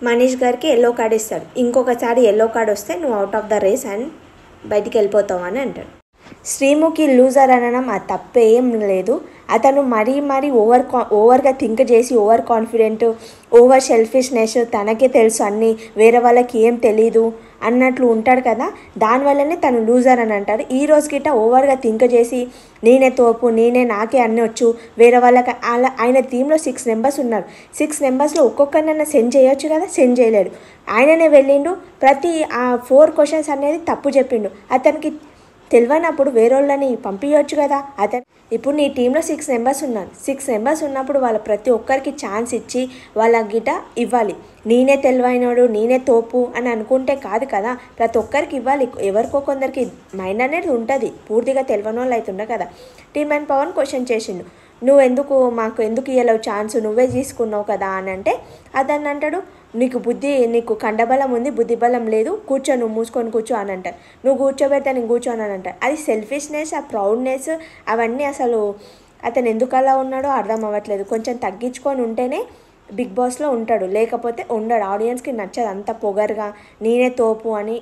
మనీష్ గారికి yellow card ఇస్తాడు. ఇంకొకసారి ఎల్లో కార్డ్ వస్తే నువ్వు out of the race and బయటికి వెళ్ళిపోతావు అని అంటాడు. శ్రీముఖి లూజర్ అనడం ఆ తప్పేం లేదు. అతను మరీ ఓవర్గా థింక్ చేసి ఓవర్ కాన్ఫిడెంట్, ఓవర్ సెల్ఫిష్నెస్, తనకే తెలుసు అన్నీ వేరే వాళ్ళకి ఏం తెలీదు అన్నట్లు ఉంటాడు కదా, దానివల్లనే తను లూజర్ అని అంటారు. ఈ రోజు గిట్ట ఓవర్గా థింక్ చేసి నేనే తోపు, నాకే అన్నీ వచ్చు, వేరే వాళ్ళకి అలా ఆయన టీంలో 6 మెంబర్స్ ఉన్నారు. 6 మెంబర్స్లో ఒక్కొక్కరినైనా సెండ్ చేయొచ్చు కదా, సెండ్ చేయలేడు. ఆయననే వెళ్ళిండు, ప్రతి 4 క్వశ్చన్స్ అనేది తప్పు చెప్పిండు. అతనికి తెలియనప్పుడు వేరే వాళ్ళని పంపించవచ్చు కదా. ఇప్పుడు నీ టీంలో 6 మెంబర్స్ ఉన్నారు. 6 మెంబర్స్ ఉన్నప్పుడు వాళ్ళ ప్రతి ఒక్కరికి ఛాన్స్ ఇచ్చి వాళ్ళ గిట ఇవ్వాలి. నేనే తెలివైనడు, నేనే తోపు అని అనుకుంటే కాదు కదా, ప్రతి ఒక్కరికి ఇవ్వాలి. ఎవరికో కొందరికి మైండ్ అనేది ఉంటుంది, పూర్తిగా తెలియని వాళ్ళు అవుతుండే కదా. టీమ్ అండ్ పవన్ క్వశ్చన్ చేసిండు, మాకు ఎందుకు ఇవ్వలేవు ఛాన్స్, నువ్వే తీసుకున్నావు కదా అని అంటే అతన్ని అంటాడు, నీకు కండబలం ఉంది, బుద్ధి బలం లేదు, నువ్వు మూసుకొని కూర్చో అని అంటారు. నువ్వు కూర్చోబెడితే నేను కూర్చోను అని అంటారు. అది సెల్ఫిష్నెస్, ఆ ప్రౌడ్నెస్, అవన్నీ అసలు అతను ఎందుకు అలా ఉన్నాడో అర్థం అవ్వట్లేదు. కొంచెం తగ్గించుకొని ఉంటేనే బిగ్ బాస్లో ఉంటాడు, లేకపోతే ఉండడు. ఆడియన్స్కి నచ్చదు అంత పొగరుగా నేనే తోపు అని